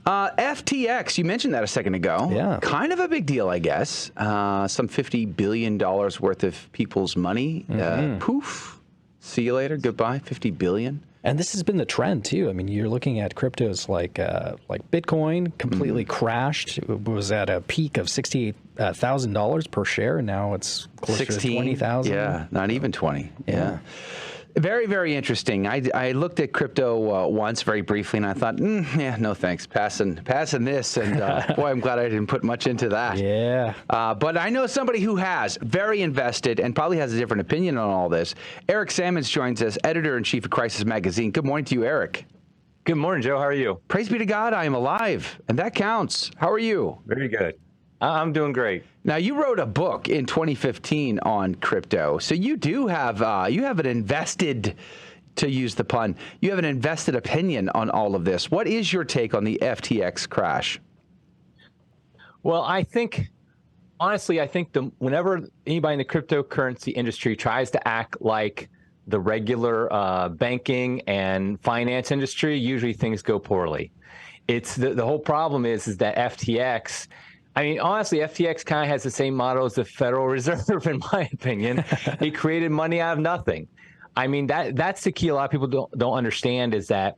FTX, you mentioned that a second ago. Yeah. Kind of a big deal, I guess. Some $50 billion worth of people's money. Poof. See you later. Goodbye. $50 billion. And this has been the trend too. I mean, you're looking at cryptos like Bitcoin completely crashed. It was at a peak of $68,000 per share, and now it's closer to 20,000. Yeah, not even 20. Yeah. Very, very interesting. I looked at crypto once very briefly, and I thought, yeah, no thanks, passing this. And boy, I'm glad I didn't put much into that. Yeah. But I know somebody who has very invested and probably has a different opinion on all this. Eric Sammons joins us, editor-in-chief of Crisis Magazine. Good morning to you, Eric. Good morning, Joe. How are you? Praise be to God, I am alive, and that counts. How are you? Very good. I'm doing great. Now, you wrote a book in 2015 on crypto, so you do have an invested, to use the pun, you have an invested opinion on all of this. What is your take on the FTX crash? Well, honestly, whenever anybody in the cryptocurrency industry tries to act like the regular banking and finance industry, usually things go poorly. It's the whole problem is that FTX. I mean, honestly, FTX kind of has the same model as the Federal Reserve, in my opinion. He created money out of nothing. I mean, that's the key. A lot of people don't understand is that,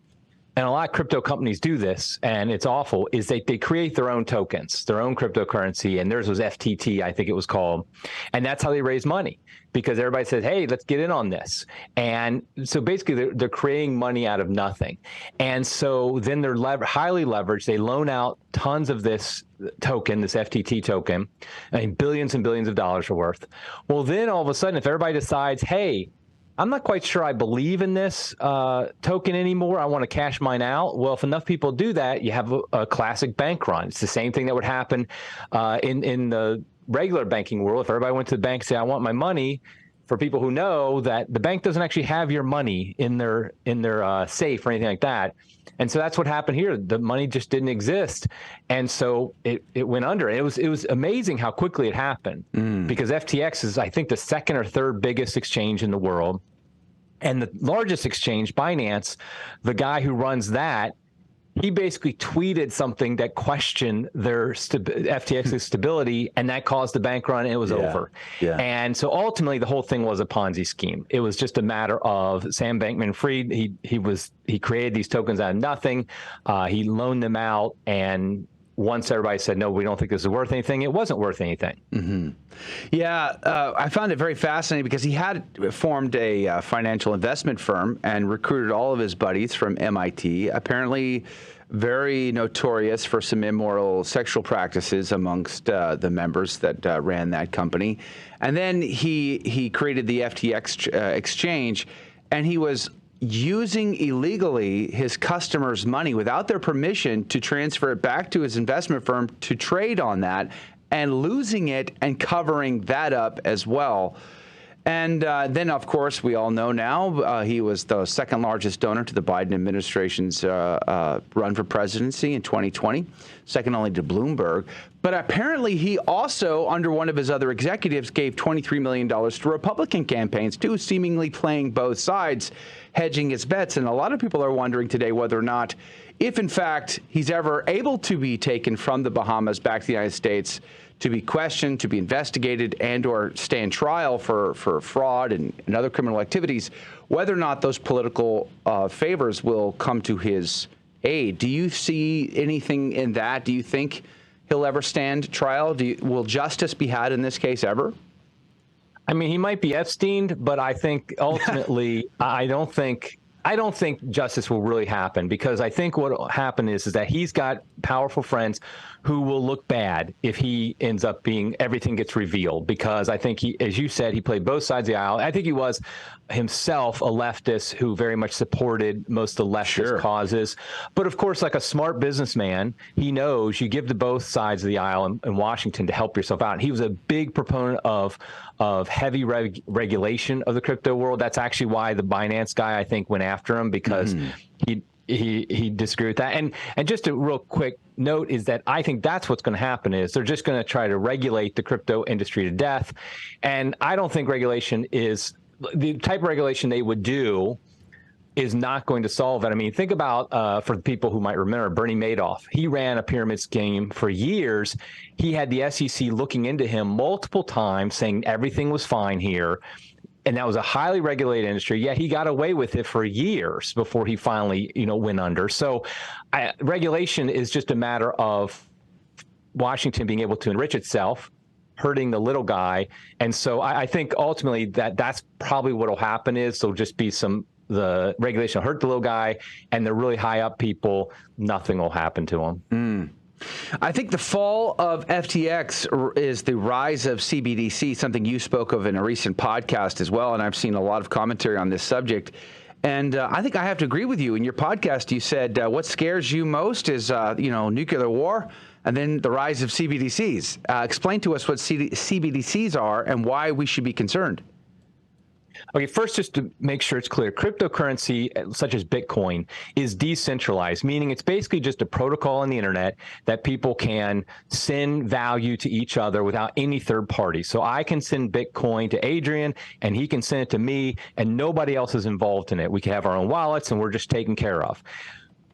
and a lot of crypto companies do this, and it's awful, is they create their own tokens, their own cryptocurrency, and theirs was FTT, I think it was called. And that's how they raise money, because everybody says, hey, let's get in on this. And so basically they're creating money out of nothing. And so then they're highly leveraged. They loan out tons of this token, this FTT token, I mean, billions and billions of dollars are worth. Well, then all of a sudden, if everybody decides, hey, I'm not quite sure I believe in this token anymore, I want to cash mine out. Well, if enough people do that, you have a classic bank run. It's the same thing that would happen in the regular banking world. If everybody went to the bank and said, I want my money, for people who know that the bank doesn't actually have your money in their safe or anything like that. And so that's what happened here. The money just didn't exist. And so it went under. It was amazing how quickly it happened because FTX is, I think, the second or third biggest exchange in the world. And the largest exchange, Binance, the guy who runs that, he basically tweeted something that questioned their FTX's stability, and that caused the bank run, and it was over. Yeah. And so ultimately, the whole thing was a Ponzi scheme. It was just a matter of Sam Bankman-Fried. He created these tokens out of nothing. He loaned them out, and once everybody said, no, we don't think this is worth anything, it wasn't worth anything. Mm-hmm. Yeah, I found it very fascinating because he had formed a financial investment firm and recruited all of his buddies from MIT, apparently very notorious for some immoral sexual practices amongst the members that ran that company. And then he created the FTX exchange, and he was using illegally his customers' money without their permission to transfer it back to his investment firm to trade on that, and losing it and covering that up as well. And then, of course, we all know now he was the second largest donor to the Biden administration's run for presidency in 2020, second only to Bloomberg. But apparently he also, under one of his other executives, gave $23 million to Republican campaigns, too, seemingly playing both sides, hedging his bets. And a lot of people are wondering today whether or not, if in fact he's ever able to be taken from the Bahamas back to the United States to be questioned, to be investigated, and or stand trial for fraud and other criminal activities, whether or not those political favors will come to his aid. Do you see anything in that? Do you think he'll ever stand trial? Will justice be had in this case ever? I mean, he might be Epsteined, but I think ultimately, I don't think justice will really happen, because I think what will happen is that he's got powerful friends who will look bad if he ends up everything gets revealed, because I think he, as you said, he played both sides of the aisle. I think he was himself a leftist who very much supported most of the leftist causes. But of course, like a smart businessman, he knows you give to both sides of the aisle in Washington to help yourself out. And he was a big proponent of heavy regulation of the crypto world. That's actually why the Binance guy, I think, went after him, because he disagreed with that. And just a real quick note is that I think that's what's going to happen is they're just going to try to regulate the crypto industry to death. And I don't think regulation is the type of regulation they would do is not going to solve it. I mean, think about, for the people who might remember, Bernie Madoff. He ran a pyramid scheme for years. He had the SEC looking into him multiple times, saying everything was fine here. And that was a highly regulated industry, yet he got away with it for years before he finally, went under. So regulation is just a matter of Washington being able to enrich itself, hurting the little guy. And so I think ultimately that's probably what will happen is there'll just be the regulation will hurt the little guy, and the really high up people, nothing will happen to them. I think the fall of FTX is the rise of CBDC, something you spoke of in a recent podcast as well, and I've seen a lot of commentary on this subject. And I think I have to agree with you. In your podcast, you said what scares you most is, nuclear war, and then the rise of CBDCs. Explain to us what CBDCs are and why we should be concerned. Okay, first, just to make sure it's clear, cryptocurrency, such as Bitcoin, is decentralized, meaning it's basically just a protocol on the internet that people can send value to each other without any third party. So I can send Bitcoin to Adrian, and he can send it to me, and nobody else is involved in it. We can have our own wallets, and we're just taken care of.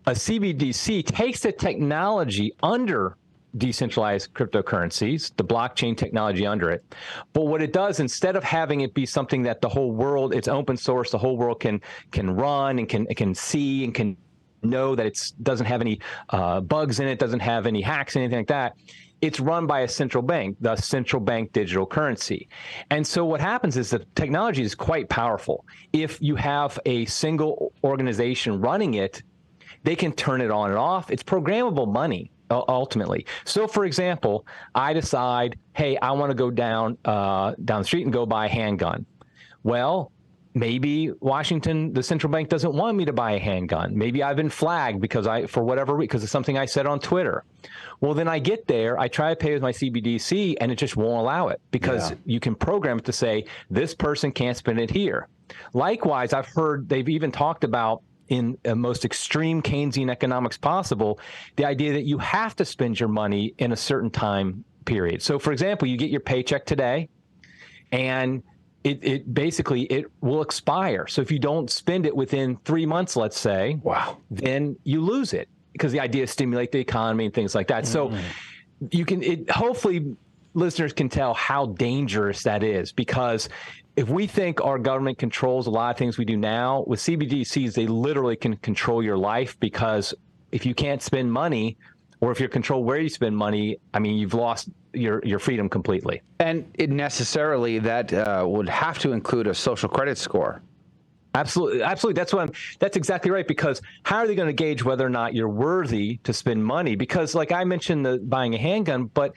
A CBDC takes the technology under decentralized cryptocurrencies, the blockchain technology under it. But what it does, instead of having it be something that the whole world, it's open source, the whole world can run and can see and can know that it doesn't have any bugs in it, doesn't have any hacks, anything like that. It's run by a central bank, the central bank digital currency. And so what happens is the technology is quite powerful. If you have a single organization running it, they can turn it on and off. It's programmable money. Ultimately. So, for example, I decide, hey, I want to go down the street and go buy a handgun. Well, maybe Washington, the central bank, doesn't want me to buy a handgun. Maybe I've been flagged because of something I said on Twitter. Well, then I get there, I try to pay with my CBDC, and it just won't allow it because you can program it to say this person can't spend it here. Likewise, I've heard they've even talked about, in the most extreme Keynesian economics possible, the idea that you have to spend your money in a certain time period. So, for example, you get your paycheck today, and it basically will expire. So if you don't spend it within 3 months, let's say, then you lose it, because the idea is to stimulate the economy and things like that. So hopefully listeners can tell how dangerous that is, because if we think our government controls a lot of things we do now, with CBDCs, they literally can control your life, because if you can't spend money, or if you're controlled where you spend money, I mean, you've lost your freedom completely. And necessarily that would have to include a social credit score. Absolutely. That's exactly right. Because how are they going to gauge whether or not you're worthy to spend money? Because, like I mentioned, buying a handgun, but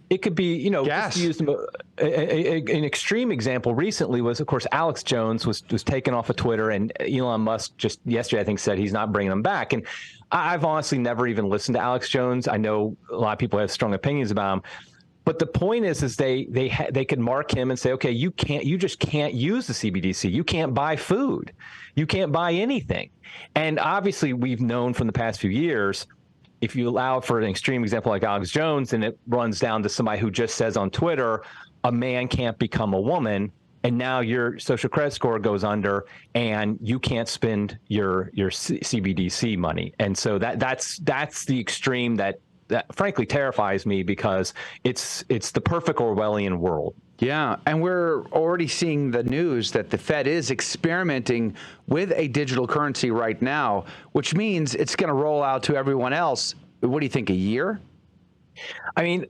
it could be, just to use an extreme example recently was, of course, Alex Jones was taken off of Twitter, and Elon Musk just yesterday, I think, said he's not bringing him back. And I've honestly never even listened to Alex Jones. I know a lot of people have strong opinions about him, but the point is they could mark him and say, okay, you just can't use the CBDC. You can't buy food. You can't buy anything. And obviously, we've known from the past few years, if you allow for an extreme example like Alex Jones, and it runs down to somebody who just says on Twitter, a man can't become a woman, and now your social credit score goes under, and you can't spend your CBDC money. And so that's the extreme that frankly terrifies me, because it's the perfect Orwellian world. Yeah, and we're already seeing the news that the Fed is experimenting with a digital currency right now, which means it's going to roll out to everyone else. What do you think, a year? I mean,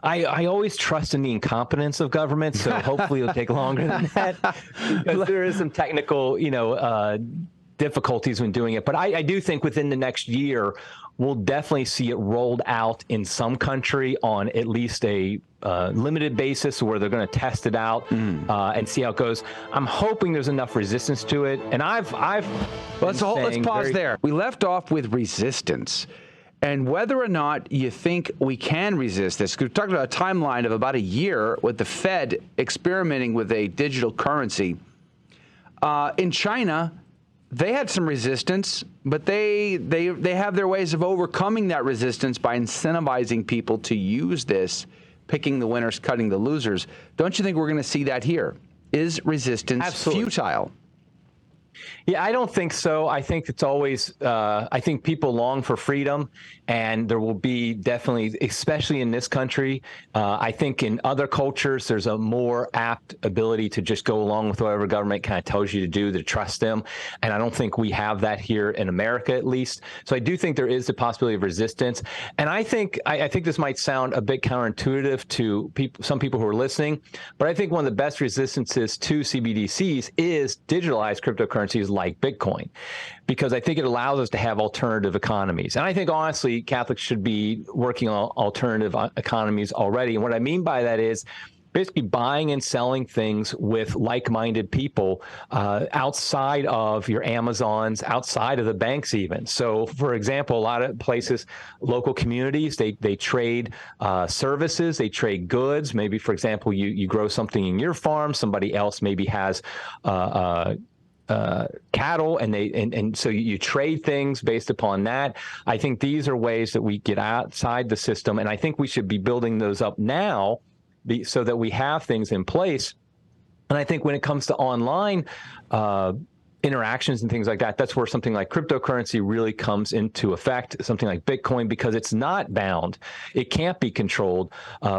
I always trust in the incompetence of government, so hopefully it'll take longer than that, because there is some technical, difficulties when doing it. But I do think within the next year, we'll definitely see it rolled out in some country on at least a limited basis, where they're going to test it out and see how it goes. I'm hoping there's enough resistance to it. And let's pause there. We left off with resistance, and whether or not you think we can resist this. We talked about a timeline of about a year with the Fed experimenting with a digital currency. In China, they had some resistance, but they have their ways of overcoming that resistance by incentivizing people to use this, picking the winners, cutting the losers. Don't you think we're going to see that here? Is resistance futile? Yeah, I don't think so. I think it's always, I think people long for freedom, and there will be definitely, especially in this country, I think in other cultures, there's a more apt ability to just go along with whatever government kind of tells you to do, to trust them. And I don't think we have that here in America, at least. So I do think there is the possibility of resistance. And I think this might sound a bit counterintuitive to some people who are listening, but I think one of the best resistances to CBDCs is digitalized cryptocurrencies like Bitcoin, because I think it allows us to have alternative economies. And I think, honestly, Catholics should be working on alternative economies already. And what I mean by that is basically buying and selling things with like-minded people outside of your Amazons, outside of the banks even. So, for example, a lot of places, local communities, they trade services, they trade goods. Maybe, for example, you grow something in your farm, somebody else maybe has cattle, and so you trade things based upon that. I think these are ways that we get outside the system, and I think we should be building those up now so that we have things in place. And I think when it comes to online interactions and things like that, that's where something like cryptocurrency really comes into effect, something like Bitcoin, because it's not bound. It can't be controlled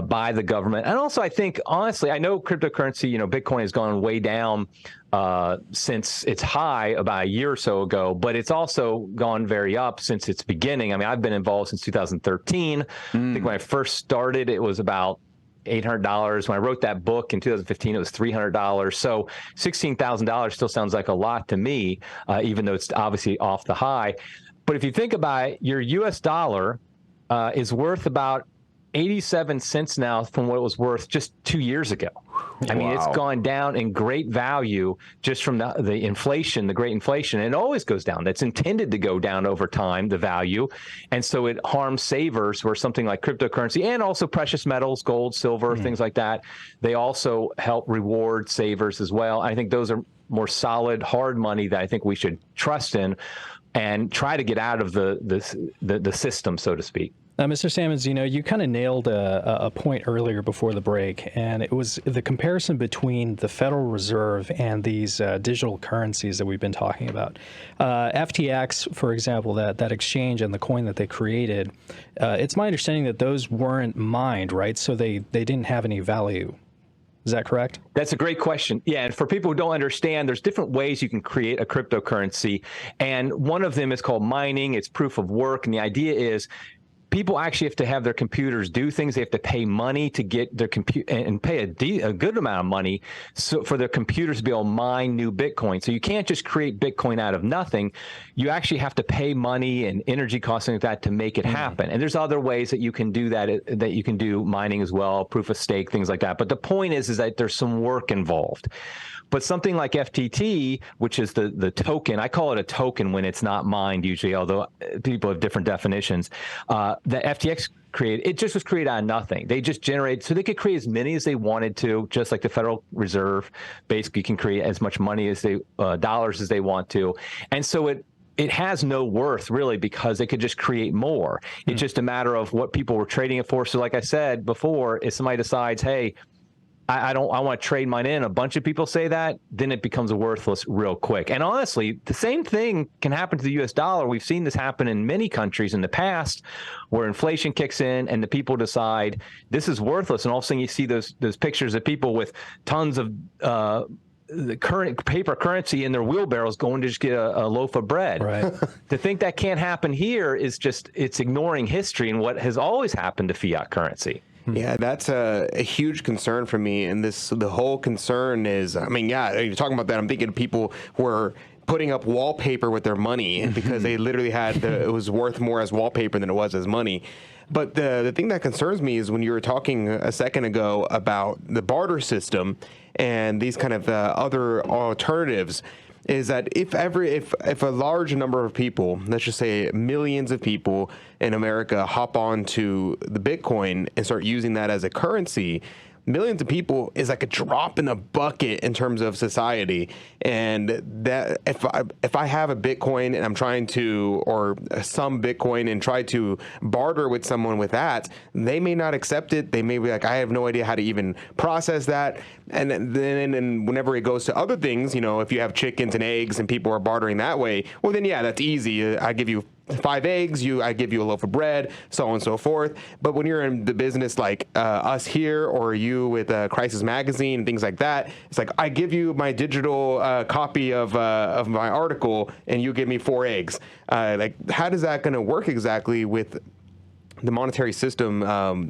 by the government. And also, I think, honestly, I know cryptocurrency, Bitcoin has gone way down since its high about a year or so ago, but it's also gone very up since its beginning. I mean, I've been involved since 2013. I think when I first started, it was about $800. When I wrote that book in 2015, it was $300. So $16,000 still sounds like a lot to me, even though it's obviously off the high. But if you think about it, your US dollar is worth about 87 cents now from what it was worth just 2 years ago. I mean, it's gone down in great value just from the inflation, the great inflation. And it always goes down. That's intended to go down over time, the value. And so it harms savers, where something like cryptocurrency and also precious metals, gold, silver, things like that, they also help reward savers as well. I think those are more solid, hard money that I think we should trust in and try to get out of the system, so to speak. Mr. Sammons, you kind of nailed a point earlier before the break, and it was the comparison between the Federal Reserve and these digital currencies that we've been talking about. FTX, for example, that exchange and the coin that they created, it's my understanding that those weren't mined, right? So they didn't have any value. Is that correct? That's a great question. Yeah, and for people who don't understand, there's different ways you can create a cryptocurrency, and one of them is called mining. It's proof of work, and the idea is people actually have to have their computers do things. They have to pay money to get their computer and pay a good amount of money for their computers to be able to mine new Bitcoin. So you can't just create Bitcoin out of nothing. You actually have to pay money and energy costs like that to make it happen. And there's other ways that you can do that you can do mining as well, proof of stake, things like that. But the point is that there's some work involved. But something like FTT, which is the token, I call it a token when it's not mined usually, although people have different definitions. The FTX created, it just was created out of nothing. They just generated, so they could create as many as they wanted to, just like the Federal Reserve basically can create as much money as dollars as they want to. And so it has no worth really, because they could just create more. It's just a matter of what people were trading it for. So like I said before, if somebody decides, hey, I want to trade mine in, a bunch of people say that, then it becomes worthless real quick. And honestly, the same thing can happen to the US dollar. We've seen this happen in many countries in the past, where inflation kicks in and the people decide this is worthless. And all of a sudden you see those pictures of people with tons of the current paper currency in their wheelbarrows going to just get a loaf of bread. Right. To think that can't happen here is it's ignoring history and what has always happened to fiat currency. Yeah, that's a huge concern for me. And the whole concern is, I mean, yeah, you're talking about that. I'm thinking of people who are putting up wallpaper with their money because they literally it was worth more as wallpaper than it was as money. But the thing that concerns me is when you were talking a second ago about the barter system and these kind of other alternatives, is that if a large number of people, let's just say millions of people in America, hop onto the Bitcoin and start using that as a currency, millions of people is like a drop in a bucket in terms of society. And that if I have a Bitcoin and I'm trying to, or some Bitcoin, and try to barter with someone with that, they may not accept it. They may be like, I have no idea how to even process that. And then whenever it goes to other things, if you have chickens and eggs and people are bartering that way, well, then yeah, that's easy. I give you 5 eggs, I give you a loaf of bread, so on and so forth. But when you're in the business like us here, or you with Crisis Magazine and things like that, it's like, I give you my digital copy of my article, and you give me 4 eggs. Like, how does that going to work exactly with the monetary system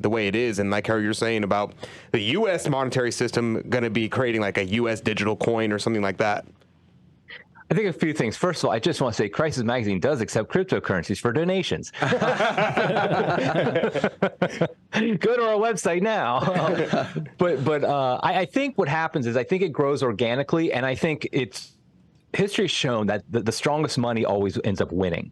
the way it is? And like how you're saying about the U.S. monetary system going to be creating like a U.S. digital coin or something like that? I think a few things. First of all, I just want to say Crisis Magazine does accept cryptocurrencies for donations. Go to our website now. But I think what happens is I think it grows organically, and I think history has shown that the strongest money always ends up winning.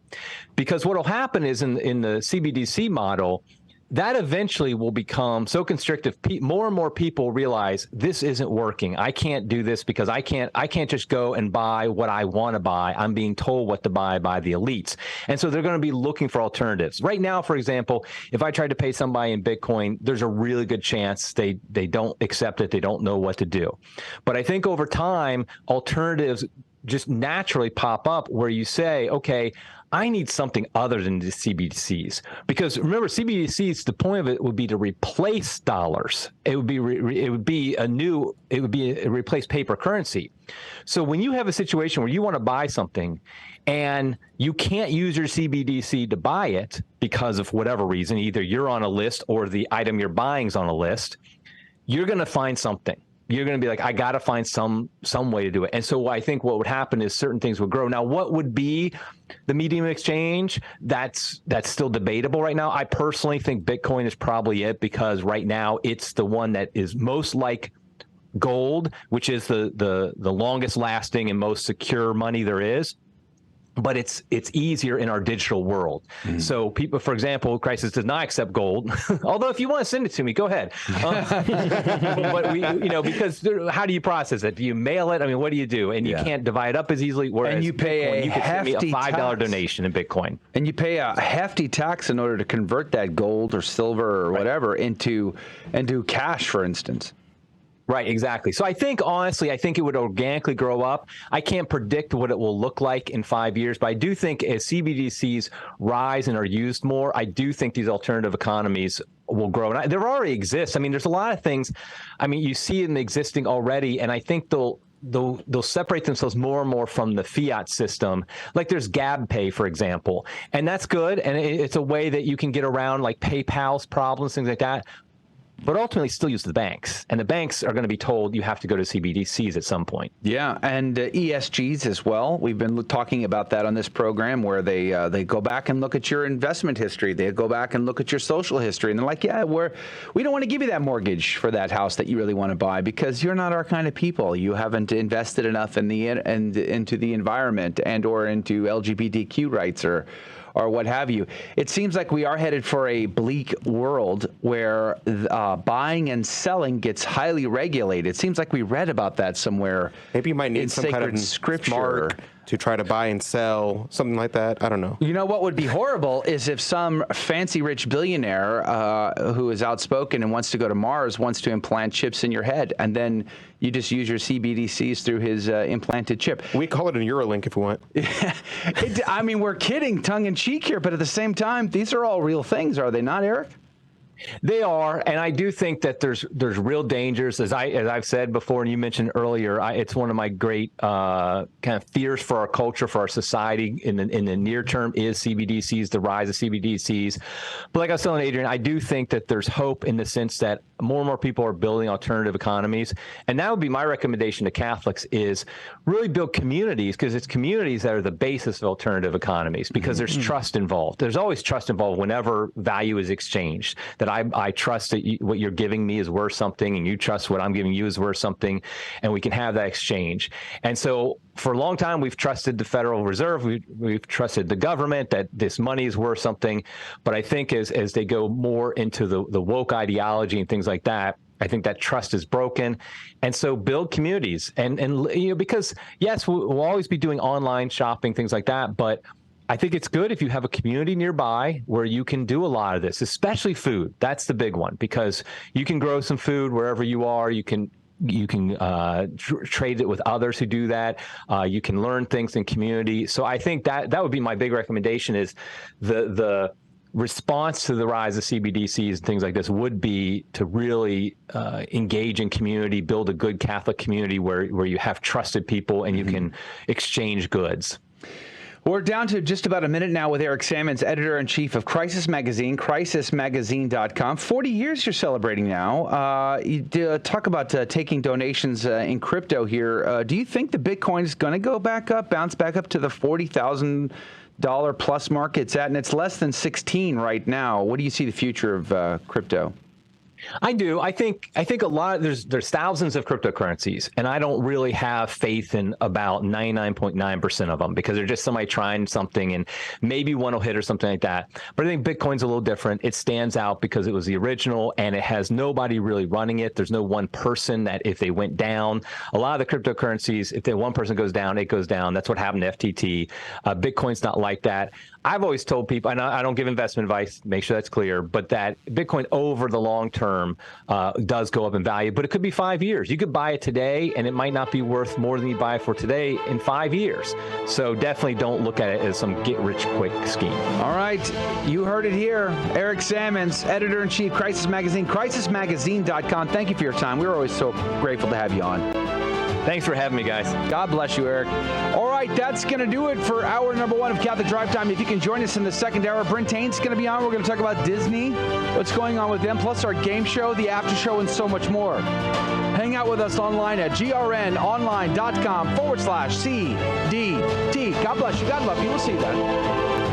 Because what will happen is in the CBDC model, that eventually will become so constrictive. More and more people realize this isn't working. I can't do this because I can't just go and buy what I want to buy. I'm being told what to buy by the elites. And so they're going to be looking for alternatives. Right now, for example, if I tried to pay somebody in Bitcoin, there's a really good chance they don't accept it. They don't know what to do. But I think over time, alternatives just naturally pop up where you say, okay, I need something other than the CBDCs, because remember, CBDCs, the point of it would be to replace dollars. It would replace paper currency. So when you have a situation where you want to buy something and you can't use your CBDC to buy it because of whatever reason, either you're on a list or the item you're buying is on a list, you're going to find something. You're going to be like, I got to find some way to do it. And so I think what would happen is certain things would grow. Now, what would be the medium of exchange? That's still debatable right now. I personally think Bitcoin is probably it, because right now it's the one that is most like gold, which is the longest lasting and most secure money there is. But it's easier in our digital world. Mm-hmm. So people, for example, Crisis does not accept gold. Although if you want to send it to me, go ahead. But because how do you process it? Do you mail it? I mean, what do you do? And you can't divide up as easily. Whereas and you pay Bitcoin, you could send me a $5 donation in Bitcoin. And you pay a hefty tax in order to convert that gold or silver or whatever into cash, for instance. Right, exactly. So I think, honestly, it would organically grow up. I can't predict what it will look like in 5 years, but I do think as CBDCs rise and are used more, I do think these alternative economies will grow. And there already exists. I mean, there's a lot of things. I mean, you see it in existing already, and I think they'll separate themselves more and more from the fiat system. Like there's Gab Pay, for example, and that's good. And it's a way that you can get around like PayPal's problems, things like that. But ultimately still use the banks. And the banks are going to be told you have to go to CBDCs at some point. Yeah, and ESGs as well. We've been talking about that on this program, where they go back and look at your investment history. They go back and look at your social history. And they're like, yeah, we don't want to give you that mortgage for that house that you really want to buy because you're not our kind of people. You haven't invested enough into the environment and or into LGBTQ rights or what have you. It seems like we are headed for a bleak world where buying and selling gets highly regulated. It seems like we read about that somewhere. Maybe you might need some kind of scripture to try to buy and sell, something like that. I don't know. You know what would be horrible is if some fancy rich billionaire who is outspoken and wants to go to Mars wants to implant chips in your head, and then you just use your CBDCs through his implanted chip. We call it a Neuralink if we want. I mean, we're kidding tongue in cheek here, but at the same time, these are all real things, are they not, Eric? They are, and I do think that there's real dangers, as I've said before, and you mentioned earlier. It's one of my great kind of fears for our culture, for our society in the near term is CBDCs, the rise of CBDCs. But like I was telling Adrian, I do think that there's hope in the sense that more and more people are building alternative economies, and that would be my recommendation to Catholics: is really build communities, because it's communities that are the basis of alternative economies. Because there's trust involved. There's always trust involved whenever value is exchanged. That I trust that what you're giving me is worth something, and you trust what I'm giving you is worth something, and we can have that exchange. And so for a long time, we've trusted the Federal Reserve, we've trusted the government that this money is worth something. But I think as they go more into the woke ideology and things like that, I think that trust is broken. And so build communities and because yes, we'll always be doing online shopping, things like that. But I think it's good if you have a community nearby where you can do a lot of this, especially food. That's the big one, because you can grow some food wherever you are. You can trade it with others who do that. You can learn things in community. So I think that would be my big recommendation, is the response to the rise of CBDCs and things like this would be to really engage in community, build a good Catholic community where you have trusted people and you can exchange goods. We're down to just about a minute now with Eric Sammons, editor-in-chief of Crisis Magazine, crisismagazine.com. 40 years you're celebrating now. You talk about taking donations in crypto here. Do you think the Bitcoin is going to go back up, bounce back up to the $40,000 plus mark it's at? And it's less than 16 right now. What do you see the future of crypto? I do. I think a lot of there's thousands of cryptocurrencies, and I don't really have faith in about 99.9% of them, because they're just somebody trying something and maybe one will hit or something like that. But I think Bitcoin's a little different. It stands out because it was the original and it has nobody really running it. There's no one person that if they went down, a lot of the cryptocurrencies, if one person goes down, it goes down. That's what happened to FTT. Bitcoin's not like that. I've always told people, and I don't give investment advice, make sure that's clear, but that Bitcoin over the long term does go up in value, but it could be 5 years. You could buy it today and it might not be worth more than you buy it for today in 5 years. So definitely don't look at it as some get-rich-quick scheme. All right, you heard it here. Eric Sammons, editor-in-chief, Crisis Magazine, crisismagazine.com. Thank you for your time. We're always so grateful to have you on. Thanks for having me, guys. God bless you, Eric. All right, that's going to do it for hour number 1 of Catholic Drive Time. If you can join us in the second hour, Brent Tain's going to be on. We're going to talk about Disney, what's going on with them, plus our game show, the after show, and so much more. Hang out with us online at grnonline.com/CDT. God bless you. God love you. We'll see you then.